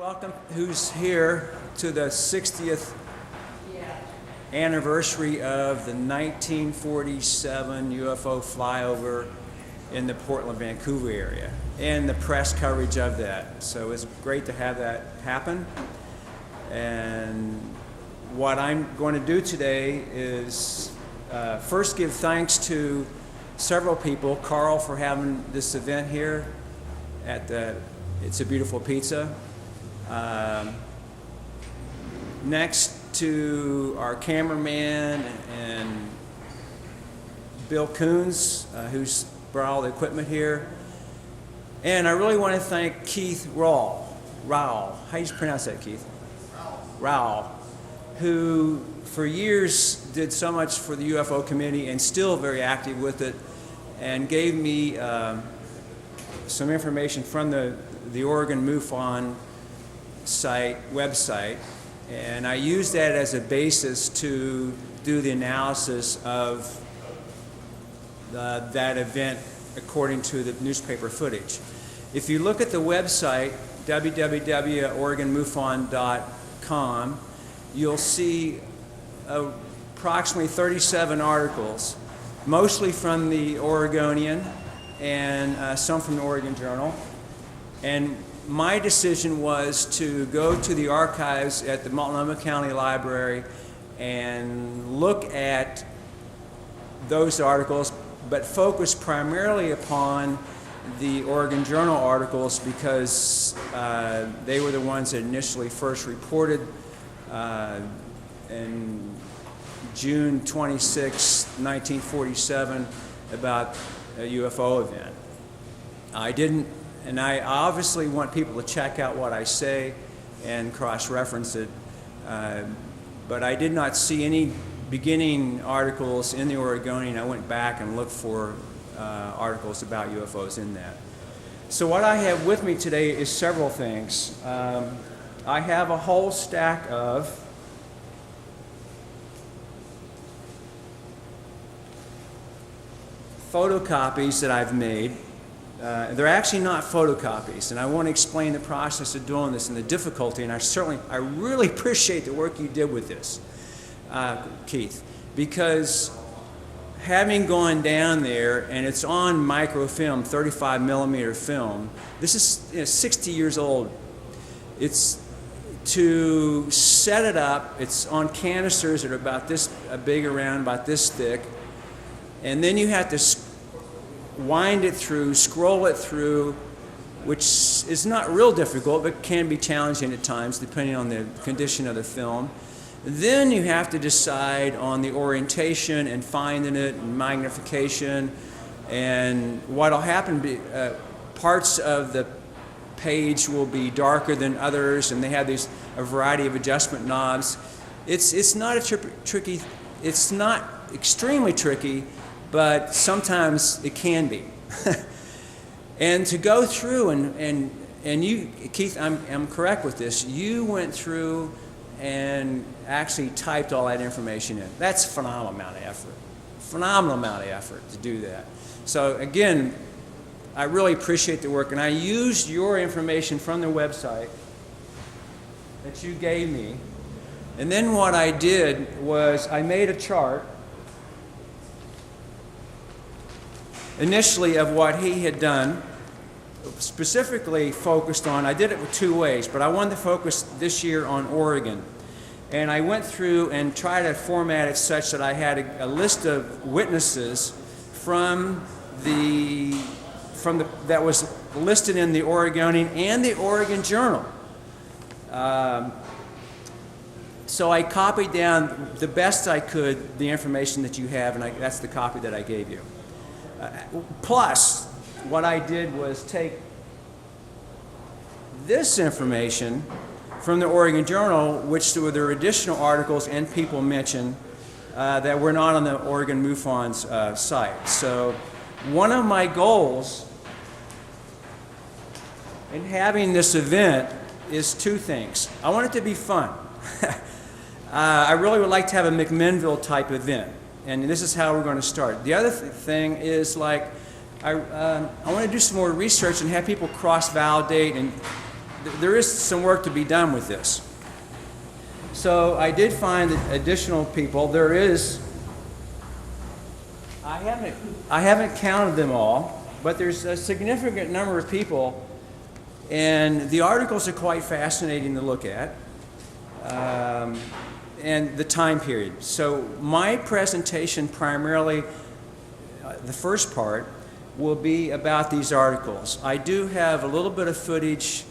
welcome who's here to the 60th anniversary of the 1947 UFO flyover in the Portland, Vancouver area and the press coverage of that. So it's great to have that happen. And what I'm going to do today is first give thanks to several people. Carl for having this event here at the It's a Beautiful Pizza. Next to our cameraman and Bill Coons, who's brought all the equipment here. And I really want to thank Keith Rowell. How do you pronounce that, Keith? Rowell, who for years did so much for the UFO community and still very active with it, and gave me some information from the Oregon MUFON website, and I used that as a basis to do the analysis of that event according to the newspaper footage. If you look at the website, www.oregonmufon.com, you'll see approximately 37 articles, mostly from the Oregonian and some from the Oregon Journal. And my decision was to go to the archives at the Multnomah County Library and look at those articles, but focus primarily upon the Oregon Journal articles because they were the ones that initially first reported in June 26, 1947 about a UFO event. And I obviously want people to check out what I say and cross-reference it, but I did not see any beginning articles in the Oregonian. I went back and looked for articles about UFOs in that. So what I have with me today is several things. I have a whole stack of photocopies that I've made. They're actually not photocopies, and I want to explain the process of doing this and the difficulty, and I really appreciate the work you did with this, Keith, because having gone down there, and it's on microfilm, 35 millimeter film, this is 60 years old. It's to set it up, it's on canisters that are about this big around, about this thick, and then you have to wind it through, scroll it through, which is not real difficult, but can be challenging at times depending on the condition of the film. Then you have to decide on the orientation and finding it and magnification, and what'll happen, parts of the page will be darker than others, and they have a variety of adjustment knobs. It's not tricky, it's not extremely tricky, but sometimes it can be. And to go through and you, Keith, I'm correct with this, you went through and actually typed all that information in. That's a phenomenal amount of effort to do that. So again, I really appreciate the work, and I used your information from the website that you gave me, and then what I did was I made a chart initially of what he had done, specifically focused on, I did it with two ways, but I wanted to focus this year on Oregon. And I went through and tried to format it such that I had a list of witnesses that was listed in the Oregonian and the Oregon Journal. So I copied down the best I could the information that you have, and that's the copy that I gave you. Plus, what I did was take this information from the Oregon Journal, which there were additional articles and people mentioned that were not on the Oregon MUFON's site. So one of my goals in having this event is two things. I want it to be fun. I really would like to have a McMinnville type event. And this is how we're going to start. The other thing is, like, I want to do some more research and have people cross-validate and there is some work to be done with this. So I did find additional people. There is, I haven't counted them all, but there's a significant number of people, and the articles are quite fascinating to look at, and the time period. So my presentation primarily, the first part, will be about these articles. I do have a little bit of footage.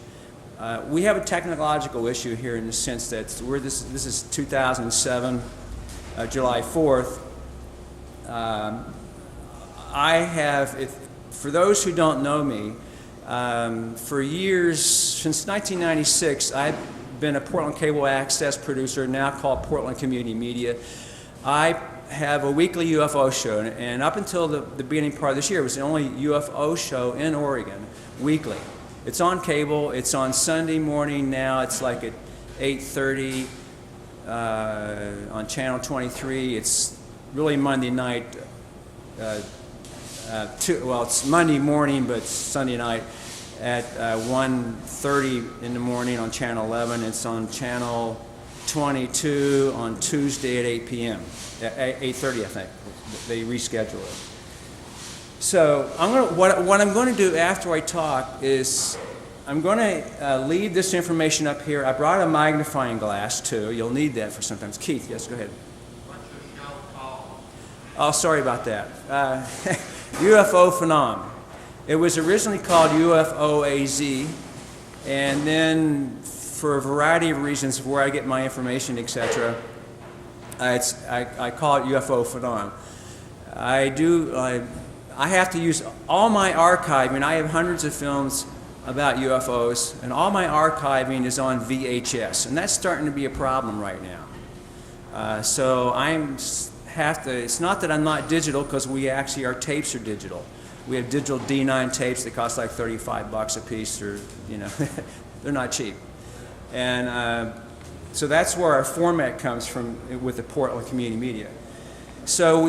We have a technological issue here in the sense that this is 2007, July 4th. I have, for those who don't know me, for years, since 1996, I've been a Portland Cable Access producer, now called Portland Community Media. I have a weekly UFO show, and up until the beginning part of this year, it was the only UFO show in Oregon, weekly. It's on cable. It's on Sunday morning now. It's like at 8:30 on Channel 23. It's really Monday night. It's Monday morning, but Sunday night at 1:30 in the morning on Channel 11. It's on Channel 22 on Tuesday at 8 p.m. At 8:30, I think. They reschedule it. So what I'm going to do after I talk is I'm going to leave this information up here. I brought a magnifying glass too. You'll need that for sometimes. Keith, yes, go ahead. What's your show called? Oh, sorry about that. UFO Phenom. It was originally called UFO AZ, and then for a variety of reasons, where I get my information, etc., I call it UFO Phenom. I have to use all my archiving. I have hundreds of films about UFOs, and all my archiving is on VHS, and that's starting to be a problem right now. So it's not that I'm not digital, because our tapes are digital. We have digital D9 tapes that cost like $35 a piece, or, they're not cheap. And so that's where our format comes from with the Portland Community Media. So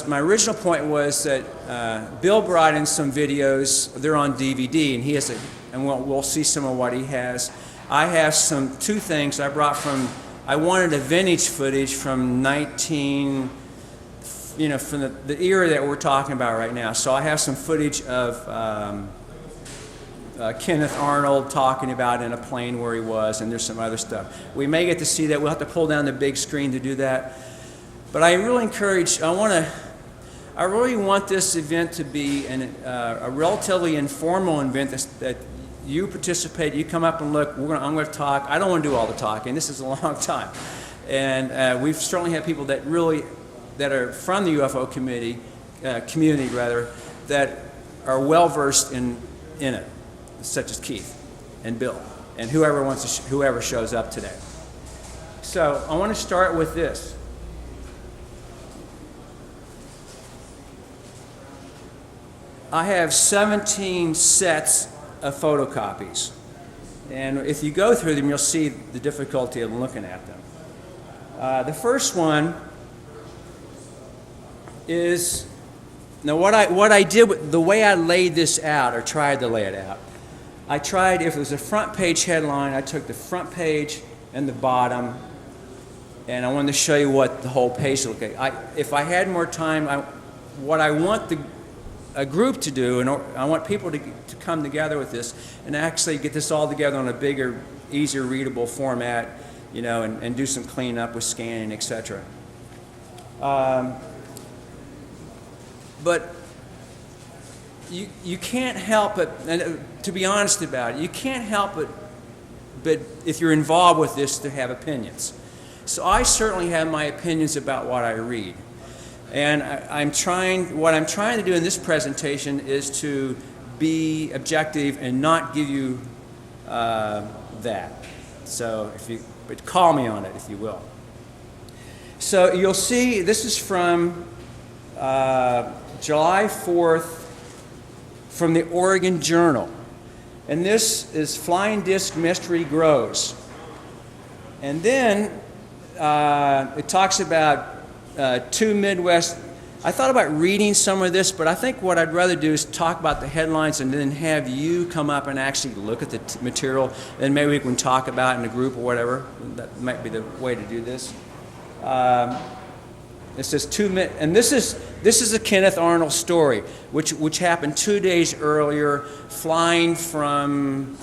my original point was that Bill brought in some videos. They're on DVD, and he has and we'll see some of what he has. I have two things I brought from. I wanted a vintage footage from from the era that we're talking about right now. So I have some footage of Kenneth Arnold talking about in a plane where he was, and there's some other stuff. We may get to see that. We'll have to pull down the big screen to do that. But I really encourage, I really want this event to be a relatively informal event that you participate, you come up and look, I'm going to talk. I don't want to do all the talking. This is a long time. And we've certainly had people that are from the UFO community, that are well-versed in it, such as Keith and Bill and whoever shows up today. So I want to start with this. I have 17 sets of photocopies, and if you go through them, you'll see the difficulty of looking at them. The first one is, now what I did, the way I laid this out, or tried to lay it out, if it was a front page headline, I took the front page and the bottom, and I wanted to show you what the whole page looked like. If I had more time, what I want a group to do, and I want people to come together with this and actually get this all together on a bigger, easier readable format, and do some cleanup with scanning, etc. But you can't help it, and to be honest about it, you can't help it, but if you're involved with this, to have opinions. So I certainly have my opinions about what I read. And what I'm trying to do in this presentation is to be objective and not give you that. So but call me on it, if you will. So you'll see this is from July 4th from the Oregon Journal. And this is Flying Disc Mystery Grows. And then it talks about two Midwest I thought about reading some of this, but I think what I'd rather do is talk about the headlines and then have you come up and actually look at the material, and maybe we can talk about it in a group or whatever. That might be the way to do this. It says 2 minutes, and this is a Kenneth Arnold story, which happened 2 days earlier, flying from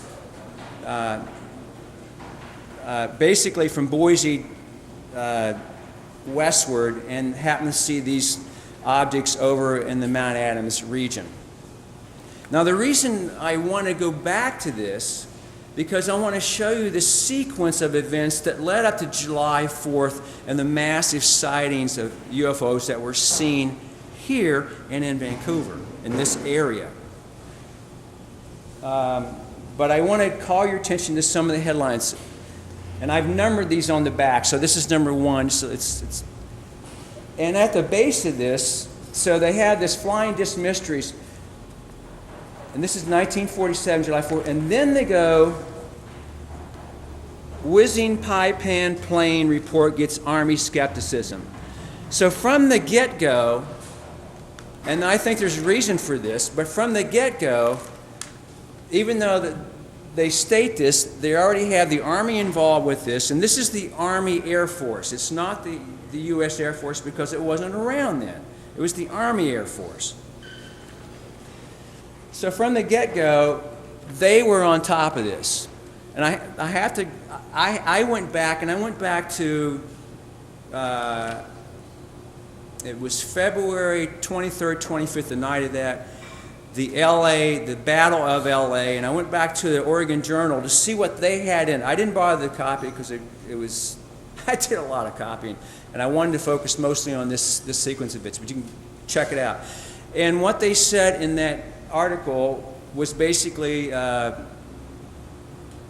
basically from Boise westward, and happened to see these objects over in the Mount Adams region. Now, the reason I want to go back to this, because I want to show you the sequence of events that led up to July 4th and the massive sightings of UFOs that were seen here and in Vancouver, in this area. But I want to call your attention to some of the headlines. And I've numbered these on the back. So this is number 1. So it's and at the base of this, so they had this Flying Disc Mysteries. And this is 1947, July 4th. And then they go, whizzing pie pan plane report gets Army skepticism. So from the get-go, and I think there's reason for this, but from the get-go, even though they state this, they already have the Army involved with this, and this is the Army Air Force. It's not the U.S. Air Force because it wasn't around then. It was the Army Air Force. So from the get-go, they were on top of this. And I went back to, it was February 23rd, 25th, the night of that, the Battle of LA, and I went back to the Oregon Journal to see what they had in. I didn't bother to copy because it was, I did a lot of copying, and I wanted to focus mostly on this sequence of bits, but you can check it out. And what they said in that article was basically,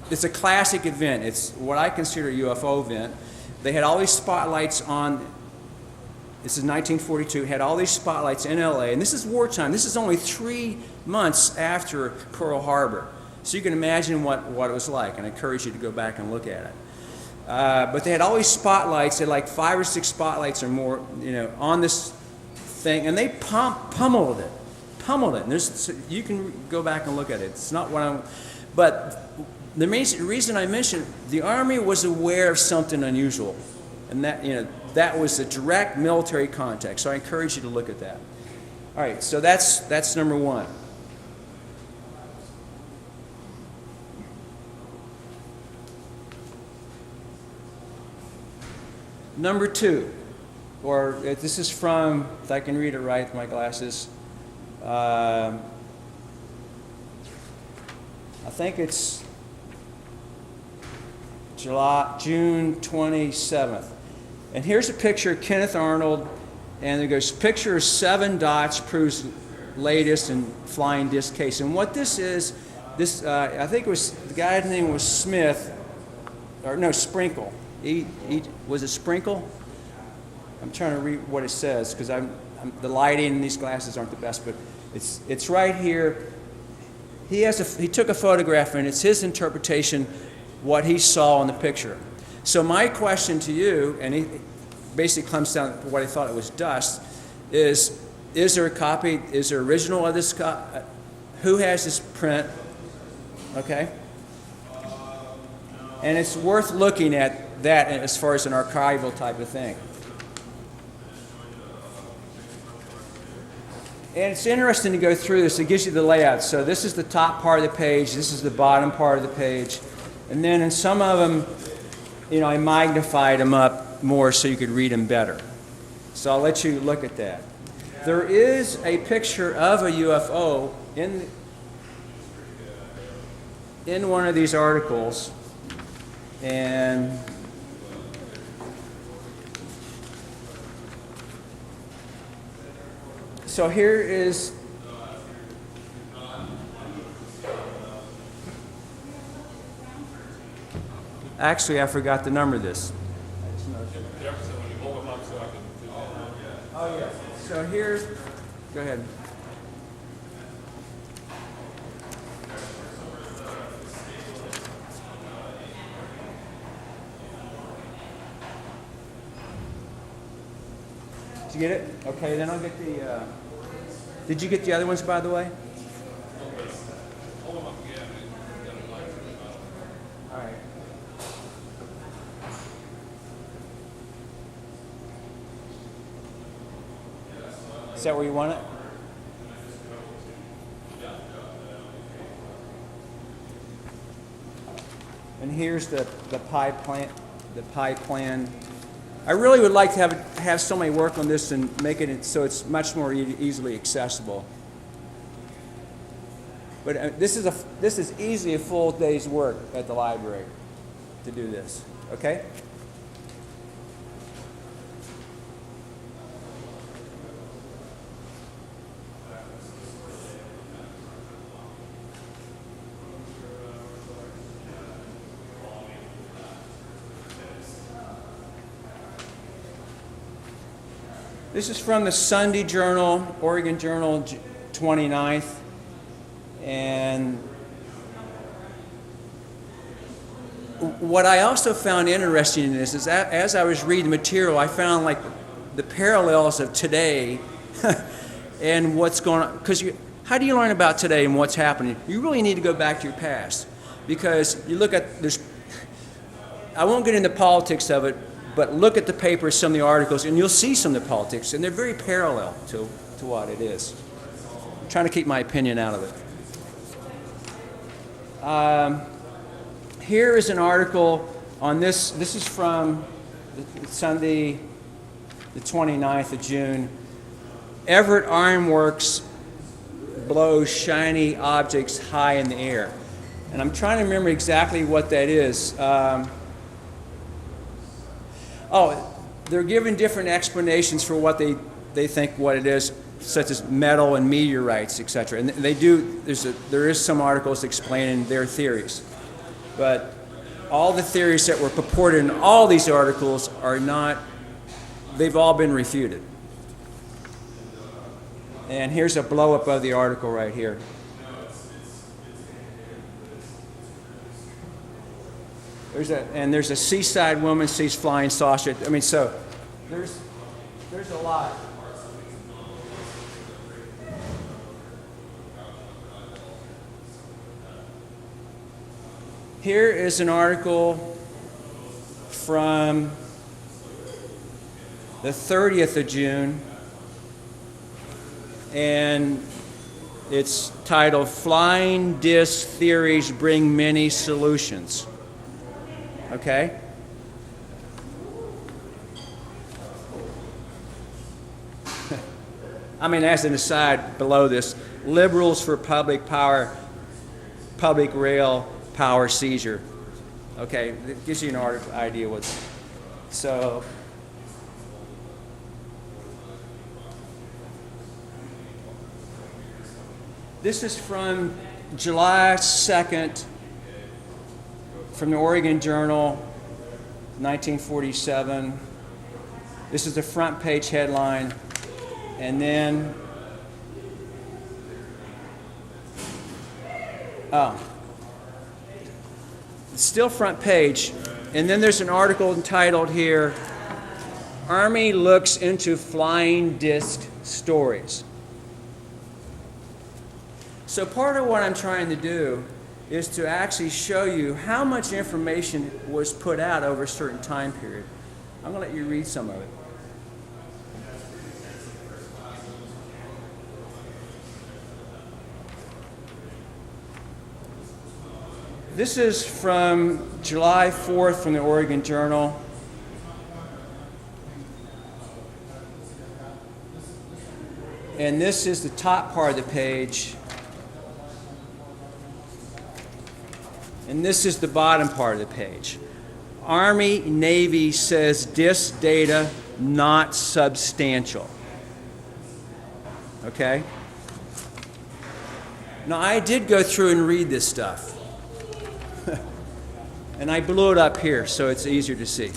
it's a classic event. It's what I consider a UFO event. They had all these spotlights on, this is 1942, had all these spotlights in LA, and this is wartime. This is only 3 months after Pearl Harbor. So you can imagine what it was like, and I encourage you to go back and look at it. But they had all these spotlights, they had like 5 or 6 spotlights or more, on this thing, and they pummeled it. And you can go back and look at it. It's not what I'm, but the reason I mentioned, the Army was aware of something unusual, and that was a direct military contact. So I encourage you to look at that. All right, so that's number 1. Number 2, or this is from, if I can read it right with my glasses, I think it's June 27th. And here's a picture of Kenneth Arnold, and there goes, picture of 7 dots proves latest in flying disc case. And what this is, I think it was, the guy's name was Smith, or no, Sprinkle. Was it Sprinkle? I'm trying to read what it says, because the lighting in these glasses aren't the best, but it's right here. He took a photograph, and it's his interpretation what he saw in the picture. So my question to you, and he basically comes down to what he thought it was dust, is there a copy, is there original of this who has this print? Okay? And it's worth looking at that as far as an archival type of thing. And it's interesting to go through this. It gives you the layout. So this is the top part of the page. This is the bottom part of the page. And then in some of them, I magnified them up more so you could read them better. So I'll let you look at that. There is a picture of a UFO in one of these articles. And so here is, actually I forgot to number this. Jefferson, when you hold them up so I can... Oh yeah. So here's, go ahead. you get it? Okay, then I'll get the, did you get the other ones, by the way? All right. Is that where you want it? And here's the pie plan. I really would like to have somebody work on this and make it so it's much more easily accessible. But this is easily a full day's work at the library to do this. Okay? This is from the Sunday Journal, Oregon Journal, 29th. And what I also found interesting in this is that as I was reading the material, I found like the parallels of today and what's going on. Because how do you learn about today and what's happening? You really need to go back to your past. Because you look at, I won't get into politics of it, but look at the papers, some of the articles, and you'll see some of the politics, and they're very parallel to what it is. I'm trying to keep my opinion out of it. Here is an article on this. This is from Sunday, the 29th of June. Everett Ironworks blows shiny objects high in the air. And I'm trying to remember exactly what that is. They're given different explanations for what they think what it is, such as metal and meteorites, etc. And they do. There is some articles explaining their theories, but all the theories that were purported in all these articles are not. They've all been refuted. And here's a blow up of the article right here. There's a seaside woman sees flying saucer. I mean, so there's a lot. Here is an article from the 30th of June, and it's titled "Flying Disc Theories Bring Many Solutions." Okay? I mean, as an aside below this, liberals for public rail power seizure. Okay, it gives you an idea what's. So, this is from July 2nd, from the Oregon Journal, 1947. This is the front page headline. And then, it's still front page. And then there's an article entitled here, Army Looks into Flying Disc Stories. So part of what I'm trying to do is to actually show you how much information was put out over a certain time period. I'm going to let you read some of it. This is from July 4th from the Oregon Journal. And this is the top part of the page. And this is the bottom part of the page. Army, Navy says disc data not substantial. Okay? Now, I did go through and read this stuff. And I blew it up here so it's easier to see.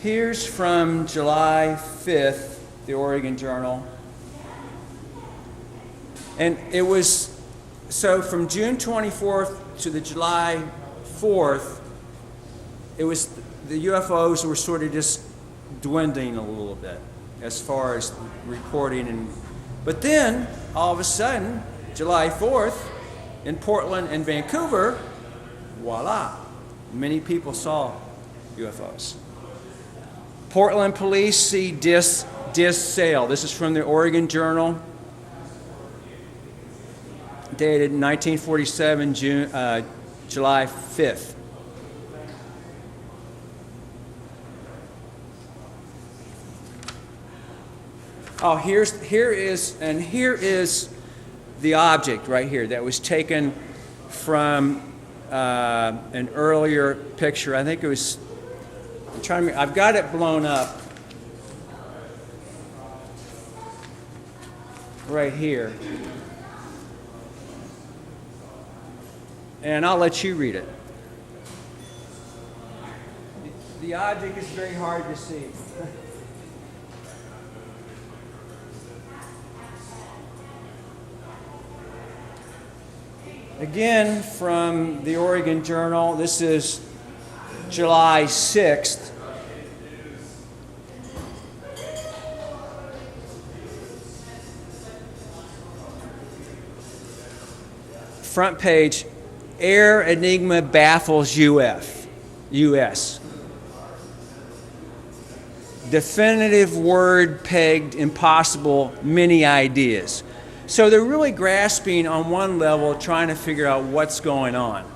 Here's from July 5th, the Oregon Journal. And it was So from June 24th to the July 4th, it was the UFOs were sort of just dwindling a little bit as far as reporting, but then all of a sudden, July 4th, in Portland and Vancouver, voila, many people saw UFOs. Portland police see disc sail. This is from the Oregon Journal, dated 1947, July 5th. Oh, here is the object right here that was taken from an earlier picture. I think it was. I've got it blown up right here, and I'll let you read it. The object is very hard to see. Again, from the Oregon Journal, this is July 6th. Front page, Air Enigma baffles U.S. Definitive word pegged impossible, many ideas. So they're really grasping on one level, trying to figure out what's going on.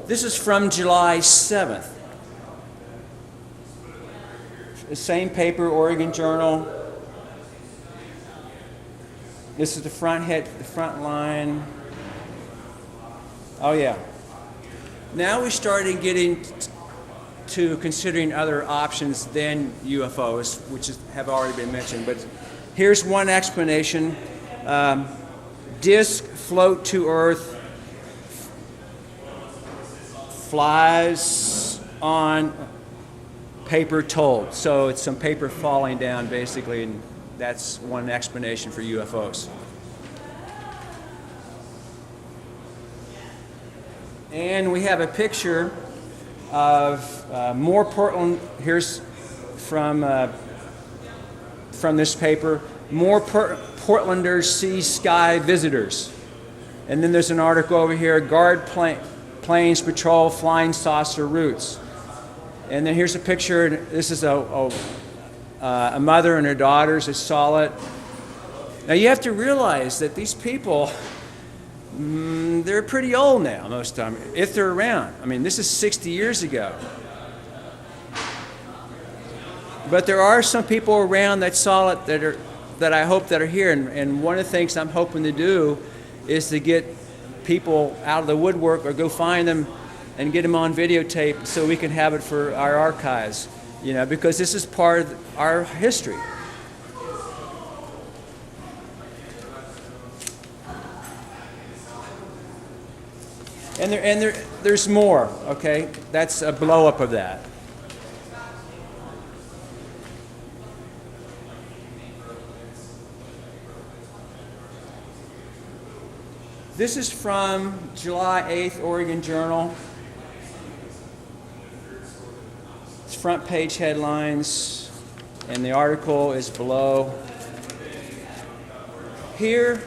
This is from July 7th. The same paper, Oregon Journal. This is the front line. Oh yeah. Now we started getting to considering other options than UFOs, which have already been mentioned. But here's one explanation. Disc float to Earth, flies on paper told. So it's some paper falling down basically, and that's one explanation for UFOs. And we have a picture of more Portland. Here's from this paper. More Portlanders see sky visitors. And then there's an article over here, guard planes patrol flying saucer routes. And then here's a picture. This is a mother and her daughters that saw it. Now you have to realize that these people, they're pretty old now most of the time, if they're around. I mean, this is 60 years ago. But there are some people around that saw it that I hope that are here. And one of the things I'm hoping to do is to get people out of the woodwork or go find them and get them on videotape so we can have it for our archives, because this is part of our history. And there's more, okay? That's a blow-up of that. This is from July 8th, Oregon Journal. It's front page headlines, and the article is below. Here,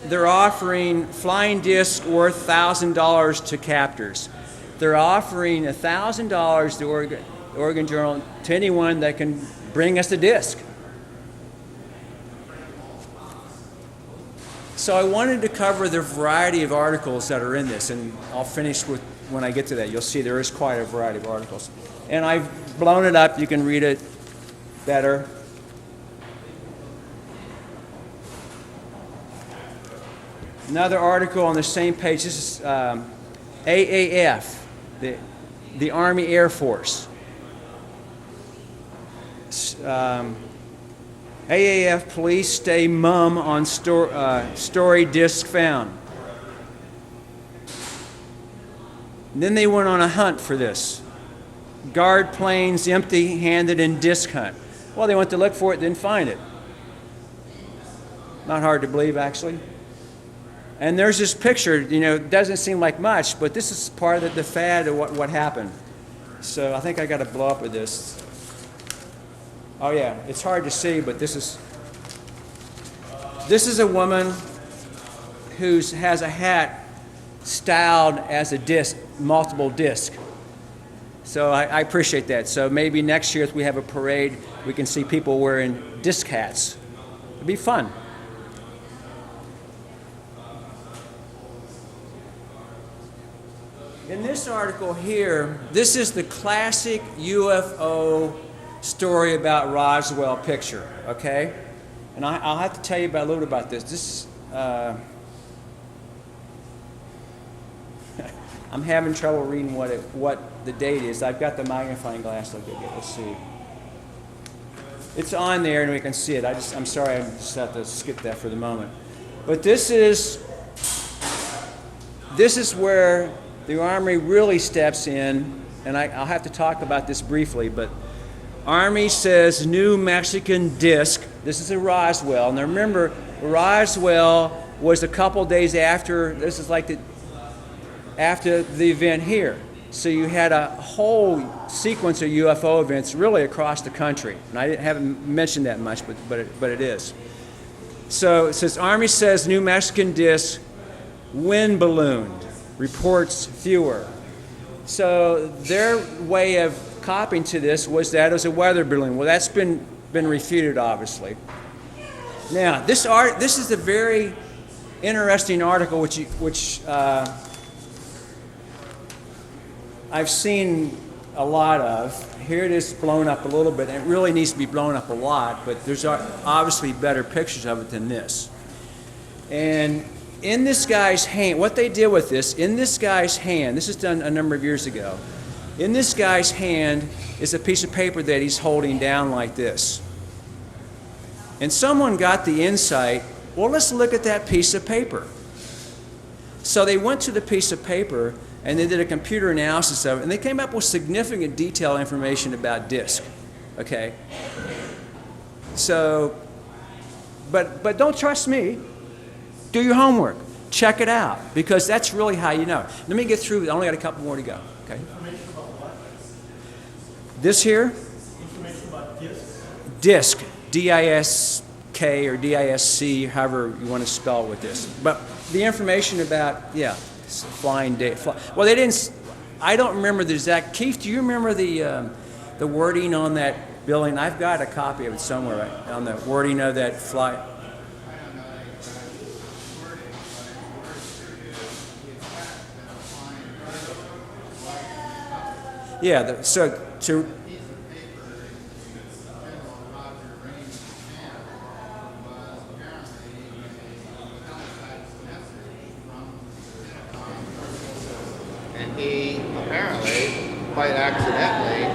they're offering flying discs worth $1,000 to captors. They're offering $1,000 to Oregon Journal to anyone that can bring us a disc. So I wanted to cover the variety of articles that are in this, and I'll finish with when I get to that. You'll see there is quite a variety of articles. And I've blown it up. You can read it better. Another article on the same page. This is AAF, the Army Air Force. AAF police stay mum on story disc found. And then they went on a hunt for this. Guard planes, empty-handed, and disc hunt. Well, they went to look for it, didn't find it. Not hard to believe, actually. And there's this picture, it doesn't seem like much, but this is part of the fad of what happened. So I think I got to blow up with this. Oh yeah, it's hard to see, but this is a woman who has a hat styled as a disc, multiple disc. So I appreciate that. So maybe next year if we have a parade, we can see people wearing disc hats. It'd be fun. In this article here, this is the classic UFO story about Roswell picture, okay? And I'll have to tell you a little bit about this. I'm having trouble reading what the date is. I've got the magnifying glass. Let's see. It's on there and we can see it. I'm sorry, I just have to skip that for the moment. But this is where the Army really steps in, and I'll have to talk about this briefly, but Army says New Mexican disc. This is a Roswell. Now remember, Roswell was a couple days after, this is like after the event here. So you had a whole sequence of UFO events really across the country. And I haven't mentioned that much, but it is. So it says, Army says New Mexican disc wind ballooned. Reports fewer. So their way of copying to this was that it was a weather balloon. Well, that's been refuted, obviously. Now, this is a very interesting article, which I've seen a lot of. Here it is blown up a little bit, and it really needs to be blown up a lot, but there's obviously better pictures of it than this. And in this guy's hand, what they did with this, in this guy's hand, this is done a number of years ago, in this guy's hand is a piece of paper that he's holding down like this. And someone got the insight, well, let's look at that piece of paper. So they went to the piece of paper and they did a computer analysis of it, and they came up with significant detailed information about disc, okay? So, but don't trust me. Do your homework. Check it out, because that's really how you know. Let me get through. I only got a couple more to go. Okay. Information about what? This here? Information about disc? Disc. D-I-S-K or D-I-S-C, however you want to spell it with this. But the information about, flying daze. Well, they didn't. I don't remember the exact. Keith, do you remember the wording on that building? I've got a copy of it somewhere, right, on the wording of that fly. Yeah, so to And he apparently, quite accidentally,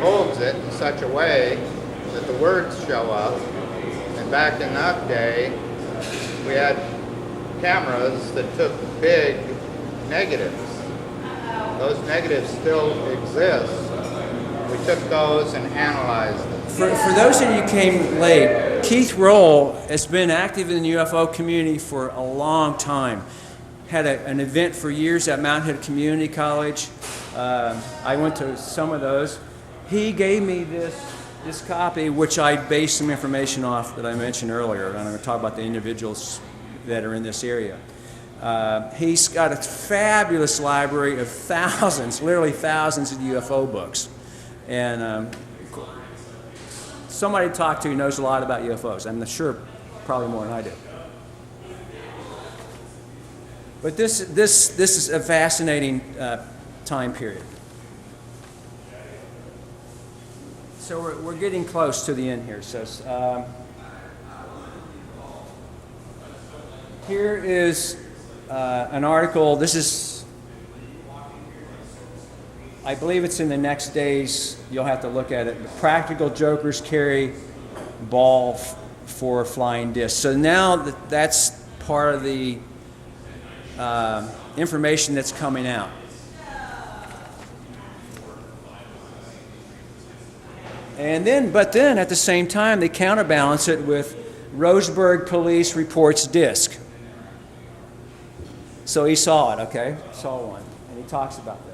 holds it in such a way that the words show up. And back in that day, we had cameras that took big negatives. Those negatives still exist. We took those and analyzed them. For those of you who came late, Keith Rowell has been active in the UFO community for a long time. Had an event for years at Mount Hood Community College. I went to some of those. He gave me this copy, which I based some information off that I mentioned earlier. And I'm going to talk about the individuals that are in this area. He's got a fabulous library of thousands, literally thousands of UFO books. And somebody to talk to knows a lot about UFOs. I'm sure probably more than I do. But this is a fascinating time period. So we're getting close to the end here. So here is an article. This is, I believe it's in the next days. You'll have to look at it. The practical jokers carry ball for flying discs. So now that's part of the information that's coming out. But then at the same time, they counterbalance it with Roseburg police reports disc. So he saw it, okay? Saw one. And he talks about that.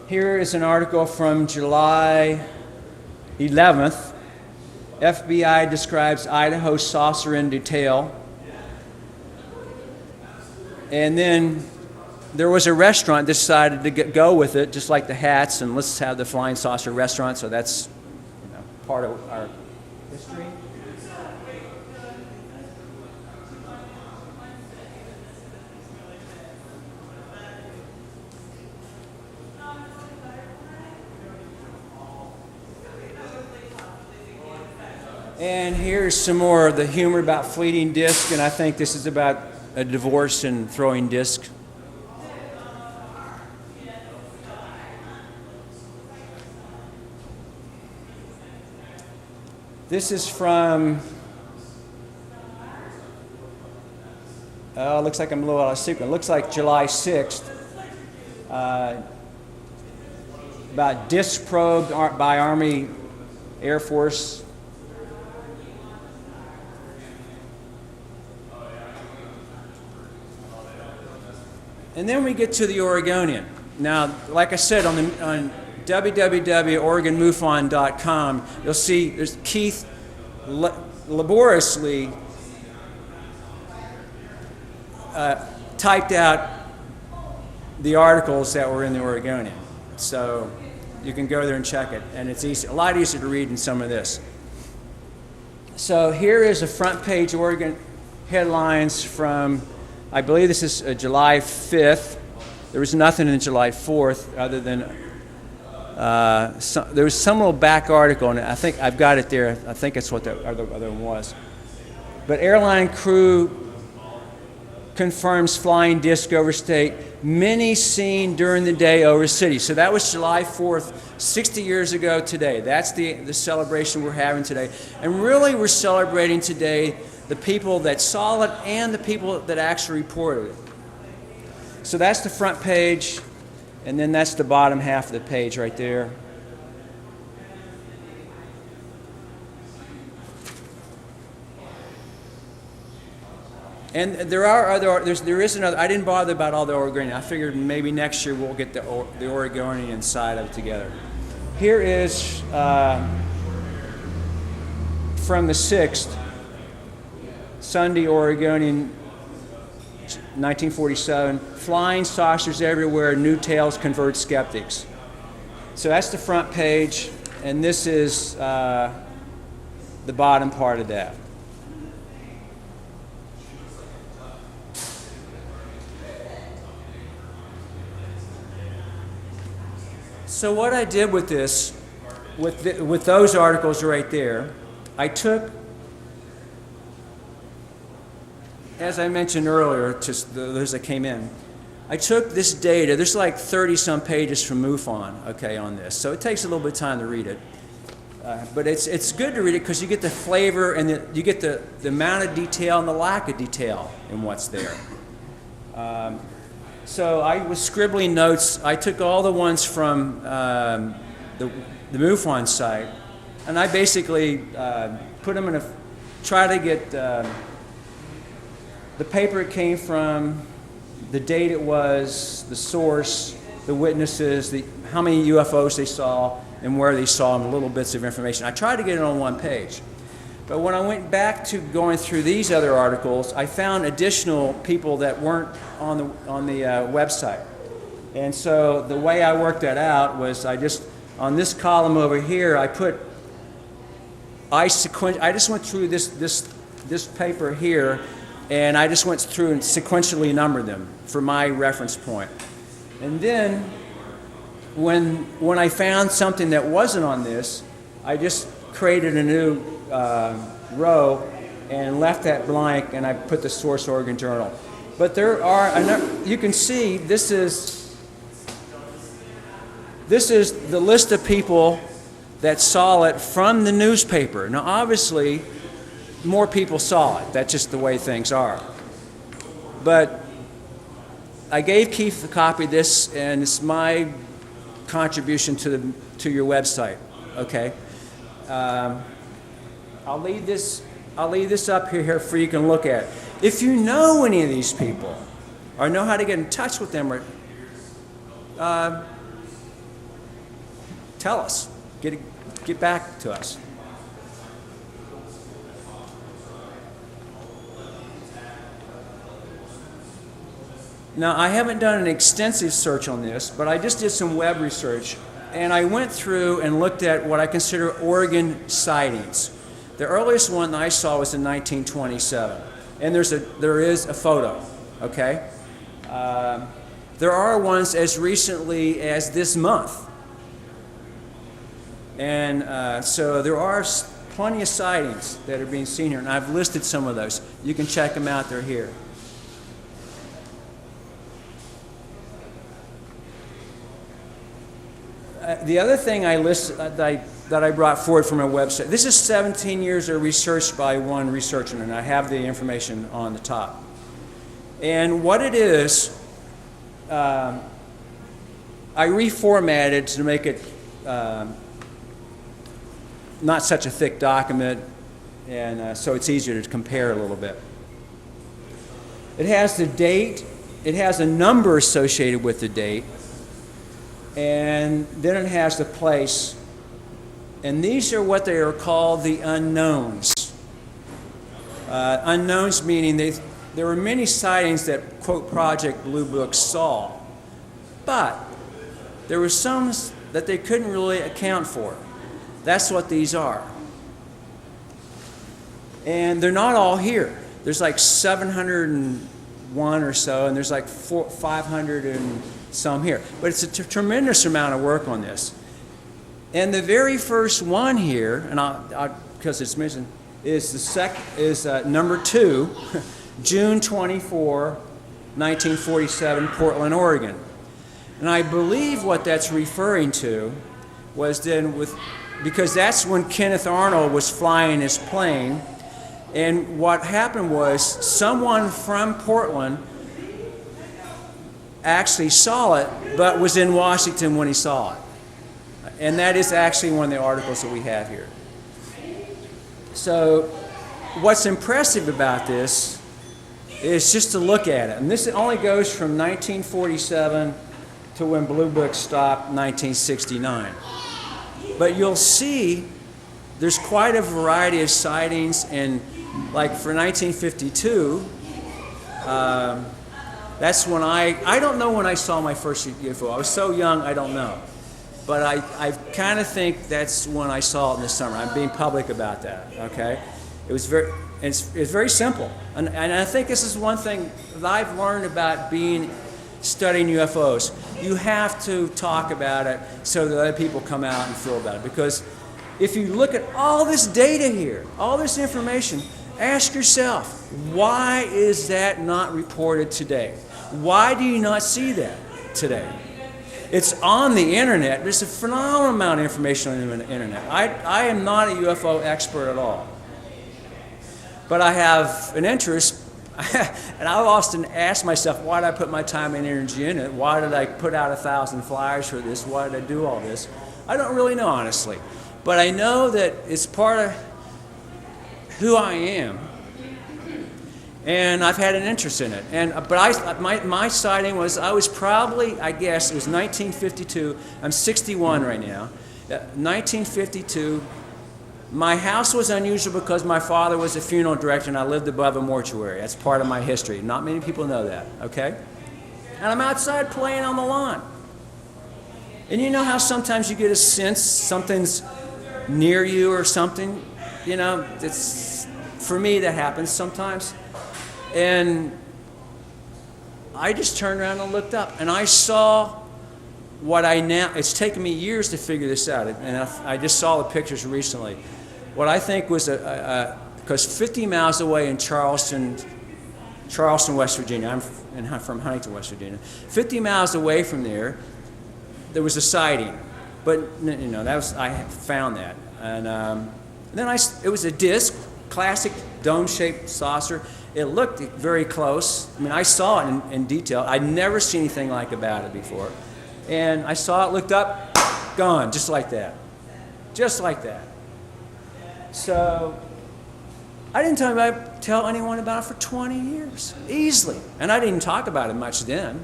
Here is an article from July 11th. FBI describes Idaho saucer in detail. And then there was a restaurant that decided to go with it, just like the hats, and let's have the flying saucer restaurant. So that's part of our history. And here's some more of the humor about fleeting disc, and I think this is about a divorce and throwing disc. This is from, looks like I'm a little out of sequence. Looks like July 6th. About disc probed by Army Air Force. And then we get to the Oregonian. Now, like I said, on www.oregonmufon.com, you'll see there's Keith laboriously typed out the articles that were in the Oregonian. So you can go there and check it, and it's easy, a lot easier to read than some of this. So here is a front page Oregon headlines from, I believe this is July 5th. There was nothing in July 4th other than there was some little back article, and I think I've got it there. I think it's what the other one was. But airline crew confirms flying disc over state. Many seen during the day over city. So that was July 4th, 60 years ago today. That's the celebration we're having today. And really we're celebrating today the people that saw it and the people that actually reported it. So that's the front page, and then that's the bottom half of the page right there. And there is another. I didn't bother about all the Oregonian. I figured maybe next year we'll get the Oregonian side of it together. Here is from the 6th, Sunday Oregonian, 1947. Flying saucers everywhere. New tales convert skeptics. So that's the front page, and this is the bottom part of that. So what I did with this, with those articles right there, I took, as I mentioned earlier, just those that came in, I took this data. There's like 30-some pages from MUFON, okay, on this. So it takes a little bit of time to read it. But it's good to read it because you get the flavor and you get the amount of detail and the lack of detail in what's there. So I was scribbling notes. I took all the ones from the MUFON site, and I basically put them in try to get the paper it came from, the date it was, the source, the witnesses, how many UFOs they saw, and where they saw them, little bits of information. I tried to get it on one page. But when I went back to going through these other articles, I found additional people that weren't on the website. And so the way I worked that out was on this column over here, I just went through this paper here, and I just went through and sequentially numbered them for my reference point. And then when I found something that wasn't on this, I just created a new row and left that blank, and I put the source Oregon Journal. But there are you can see this is the list of people that saw it from the newspaper. Now, obviously, more people saw it. That's just the way things are. But I gave Keith a copy of this, and it's my contribution to your website. Okay. I'll leave this up here for you can look at. If you know any of these people, or know how to get in touch with them, or tell us. Get back to us. Now, I haven't done an extensive search on this, but I just did some web research, and I went through and looked at what I consider Oregon sightings. The earliest one I saw was in 1927, and there is a photo. Okay, there are ones as recently as this month, and so there are plenty of sightings that are being seen here, and I've listed some of those. You can check them out; they're here. The other thing I list that I brought forward from a website. This is 17 years of research by one researcher, and I have the information on the top. And what it is, I reformatted to make it not such a thick document, and so it's easier to compare a little bit. It has the date. It has a number associated with the date. And then it has the place. And these are what they are called the unknowns. Unknowns meaning there were many sightings that, quote, Project Blue Book saw, but there were some that they couldn't really account for. That's what these are. And they're not all here. There's like 701 or so, and there's like 500 and some here. But it's a tremendous amount of work on this. And the very first one here, and because it's mentioned, is number 2, June 24, 1947, Portland, Oregon. And I believe what that's referring to was then because that's when Kenneth Arnold was flying his plane. And what happened was someone from Portland actually saw it, but was in Washington when he saw it. And that is actually one of the articles that we have here. So what's impressive about this is just to look at it. And this only goes from 1947 to when Blue Book stopped, 1969. But you'll see there's quite a variety of sightings, and like for 1952, that's when I don't know when I saw my first UFO. I was so young, I don't know. But I kind of think that's when I saw it in the summer. I'm being public about that, okay? It's very simple. And I think this is one thing that I've learned about studying UFOs. You have to talk about it so that other people come out and feel about it. Because if you look at all this data here, all this information, ask yourself, why is that not reported today? Why do you not see that today? It's on the internet. There's a phenomenal amount of information on the internet. I am not a UFO expert at all. But I have an interest, and I often ask myself, why did I put my time and energy in it? Why did I put out 1,000 flyers for this? Why did I do all this? I don't really know, honestly. But I know that it's part of who I am. And I've had an interest in it. But my sighting was, I was probably, I guess, it was 1952. I'm 61 right now. 1952. My house was unusual because my father was a funeral director and I lived above a mortuary. That's part of my history. Not many people know that, okay? And I'm outside playing on the lawn. And you know how sometimes you get a sense something's near you or something? You know, for me that happens sometimes. And I just turned around and looked up, and I saw it's taken me years to figure this out, and I just saw the pictures recently. What I think was because 50 miles away in Charleston, West Virginia, I'm from Huntington, West Virginia, 50 miles away from there was a sighting. But you know, I found that, and then it was a disc, classic dome-shaped saucer. It looked very close. I mean, I saw it in detail. I'd never seen anything like about it before, and I saw it, looked up, gone, just like that, just like that. So I didn't tell anyone about it for 20 years, easily, and I didn't talk about it much then.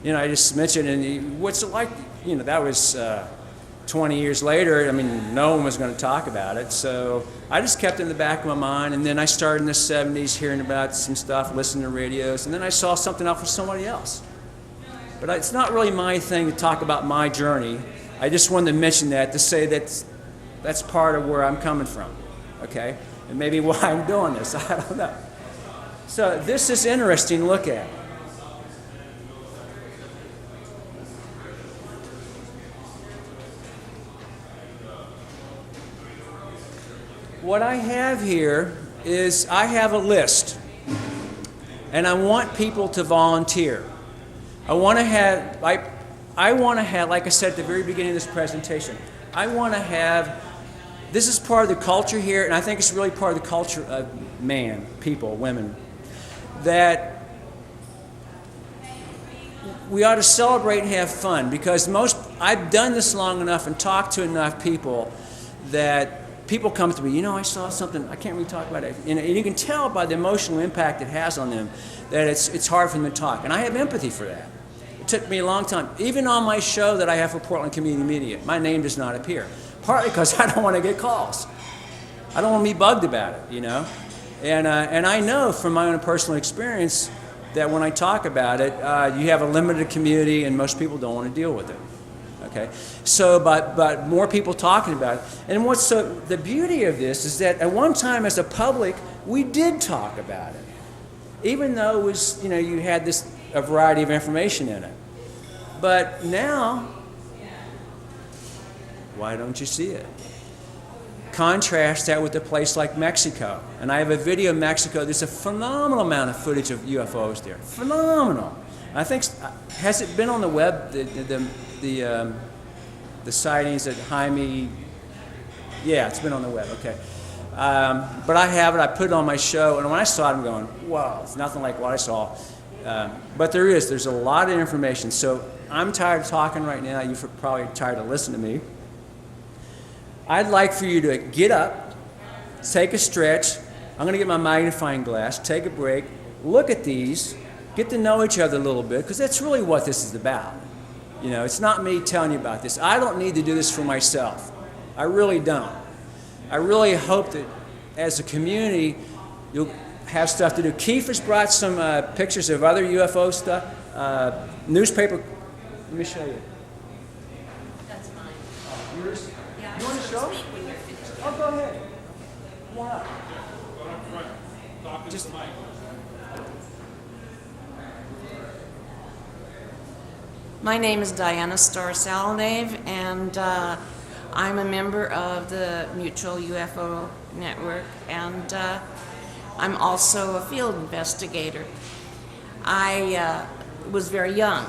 You know, I just mentioned, and what's it like? You know, that was 20 years later. I mean, no one was going to talk about it, so I just kept it in the back of my mind. And then I started in the 70s hearing about some stuff, listening to radios, and then I saw something else with somebody else. But it's not really my thing to talk about my journey. I just wanted to mention that to say that's part of where I'm coming from, okay? And maybe why I'm doing this, I don't know. So this is interesting to look at. What I have here is I have a list, and I want people to volunteer. I want to have, like I said at the very beginning of this presentation, I want to have, this is part of the culture here, and I think it's really part of the culture of people, women, that we ought to celebrate and have fun, because I've done this long enough and talked to enough people that people come to me, you know, I saw something, I can't really talk about it. And you can tell by the emotional impact it has on them that it's hard for them to talk. And I have empathy for that. It took me a long time. Even on my show that I have for Portland Community Media, my name does not appear. Partly because I don't want to get calls. I don't want to be bugged about it, you know. And I know from my own personal experience that when I talk about it, you have a limited community and most people don't want to deal with it. Okay, so but more people talking about it. And what's the beauty of this is that at one time as a public, we did talk about it. Even though it was, you know, you had a variety of information in it. But now, why don't you see it? Contrast that with a place like Mexico. And I have a video of Mexico. There's a phenomenal amount of footage of UFOs there. Phenomenal. I think, has it been on the web, the sightings at Jaime? Yeah, it's been on the web, okay. But I have it, I put it on my show, and when I saw it, I'm going, wow, it's nothing like what I saw. But there's a lot of information. So I'm tired of talking right now. You're probably tired of listening to me. I'd like for you to get up, take a stretch. I'm going to get my magnifying glass, take a break, look at these, get to know each other a little bit, because that's really what this is about. You know, it's not me telling you about this. I don't need to do this for myself. I really don't. I really hope that as a community, you'll have stuff to do. Keith has brought some pictures of other UFO stuff. Newspaper. Let me show you. That's mine. Yours? Yeah, You want to show? speak when you're finished. Oh, go ahead. Come on up. Just, My name is Diana Starr-Salanave, and I'm a member of the Mutual UFO Network, and I'm also a field investigator. I was very young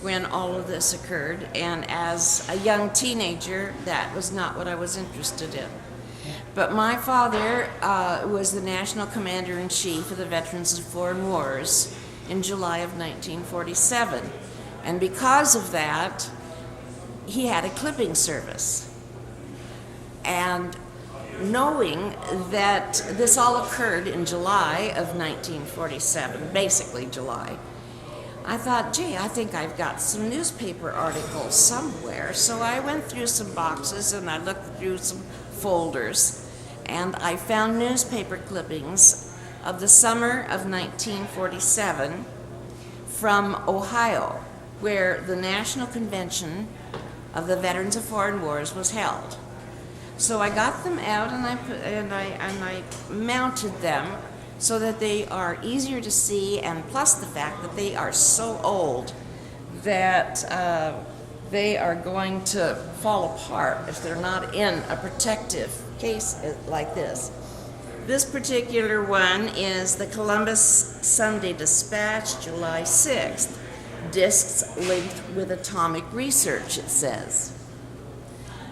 when all of this occurred, and as a young teenager, that was not what I was interested in. But my father was the National Commander-in-Chief of the Veterans of Foreign Wars in July of 1947. And because of that, he had a clipping service. And knowing that this all occurred in July of 1947, basically July, I thought, gee, I think I've got some newspaper articles somewhere. So I went through some boxes and I looked through some folders, and I found newspaper clippings of the summer of 1947 from Ohio, where the National Convention of the Veterans of Foreign Wars was held. So I got them out and I mounted them so that they are easier to see, and plus the fact that they are so old that they are going to fall apart if they're not in a protective case like this. This particular one is the Columbus Sunday Dispatch, July 6th. Discs linked with atomic research, it says.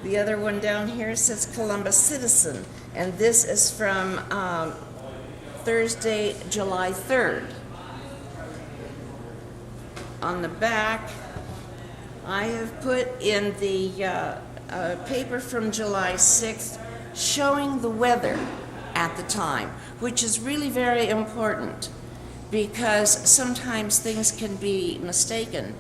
The other one down here says Columbus Citizen, and this is from Thursday, July 3rd. On the back, I have put in the paper from July 6th showing the weather at the time, which is really very important because sometimes things can be mistaken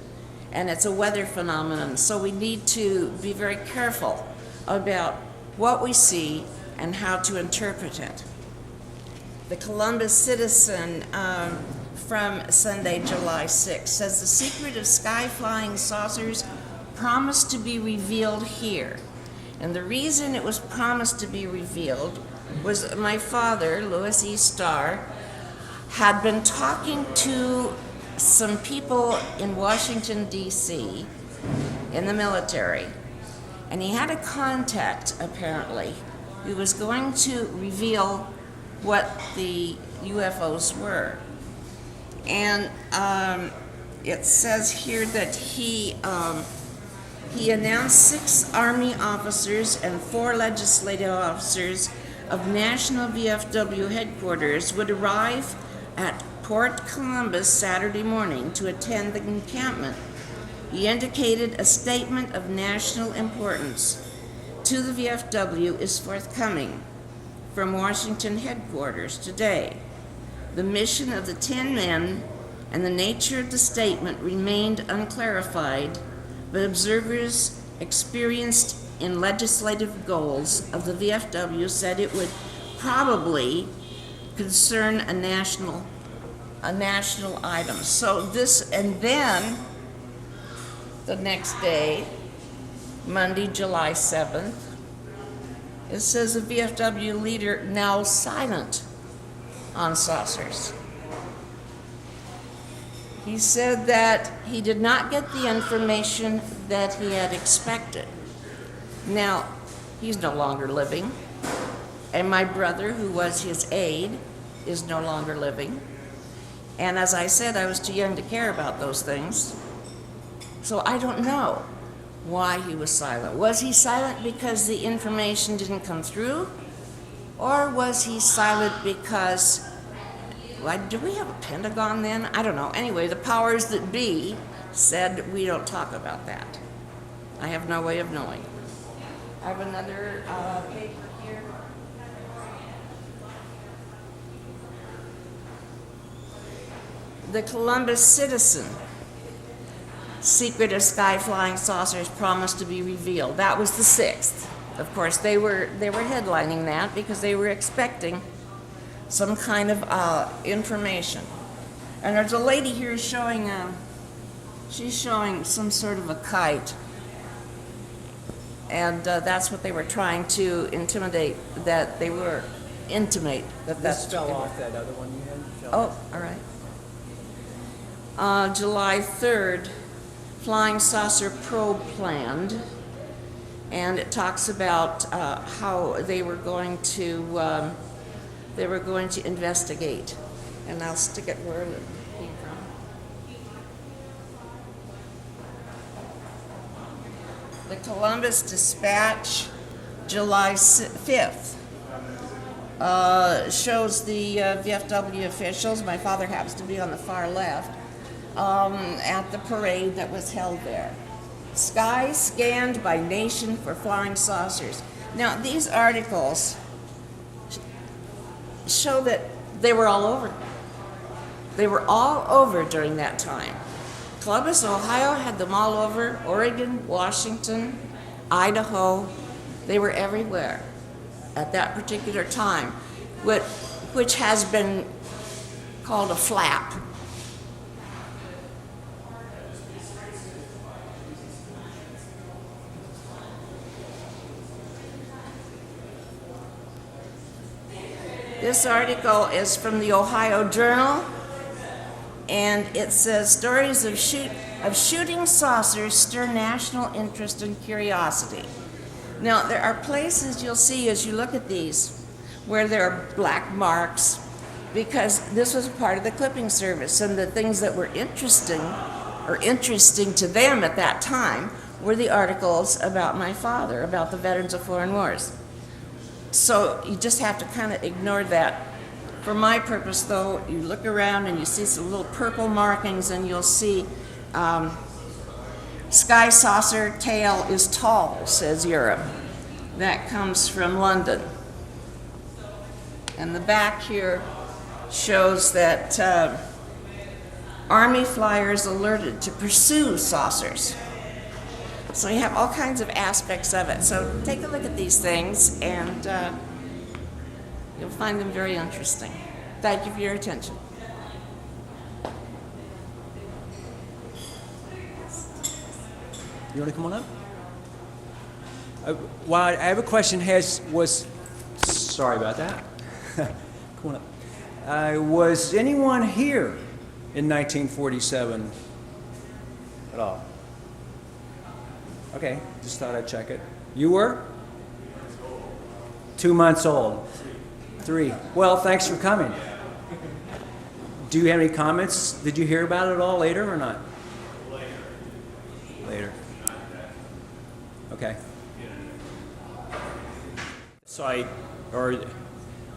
and it's a weather phenomenon. So we need to be very careful about what we see and how to interpret it. The Columbus Citizen from Sunday, July 6th says the secret of sky-flying saucers promised to be revealed here. And the reason it was promised to be revealed was my father, Louis E. Starr, had been talking to some people in Washington, D.C., in the military, and he had a contact, apparently, who was going to reveal what the UFOs were. And it says here that he announced 6 Army officers and 4 legislative officers of National VFW headquarters would arrive at Port Columbus Saturday morning to attend the encampment. He indicated a statement of national importance to the VFW is forthcoming from Washington headquarters today. The mission of the 10 men and the nature of the statement remained unclarified, but observers experienced in legislative goals of the VFW said it would probably concern a national item. So this, and then the next day, Monday, July 7th, it says a VFW leader now silent on saucers. He said that he did not get the information that he had expected. Now, he's no longer living, and my brother, who was his aide, is no longer living. And as I said, I was too young to care about those things. So I don't know why he was silent. Was he silent because the information didn't come through? Or was he silent because, well, did we have a Pentagon then? I don't know. Anyway, the powers that be said we don't talk about that. I have no way of knowing. I have another paper here. The Columbus Citizen. Secret of sky-flying saucers promised to be revealed. That was the 6th. Of course, they were headlining that because they were expecting some kind of information. And there's a lady here showing, she's showing some sort of a kite. And that's what they were trying to intimate that This that's fell off that other one you had? Oh, all right. July 3rd, flying saucer probe planned, and it talks about how they were going to investigate, and I'll stick it where it came from. The Columbus Dispatch, July 5th. Shows the VFW officials, my father happens to be on the far left, at the parade that was held there. Sky scanned by nation for flying saucers. Now, these articles show that they were all over. They were all over during that time. Columbus, Ohio had them all over. Oregon, Washington, Idaho, they were everywhere at that particular time, which has been called a flap. This article is from the Ohio Journal, and it says stories of shooting saucers stir national interest and curiosity. Now, there are places you'll see as you look at these where there are black marks because this was part of the clipping service, and the things that were interesting to them at that time were the articles about my father, about the veterans of foreign wars. So you just have to kind of ignore that. For my purpose, though, you look around and you see some little purple markings, and you'll see sky saucer tail is tall, says Europe. That comes from London. And the back here shows that Army flyers alerted to pursue saucers. So you have all kinds of aspects of it. So take a look at these things, and you'll find them very interesting. Thank you for your attention. You want to come on up? Well, I have a question. Sorry about that. Come on up. Was anyone here in 1947 at all? Okay, just thought I'd check it. You were? 2 months old. 3. Well, thanks for coming. Do you have any comments? Did you hear about it at all later or not? Later. Okay. Site, or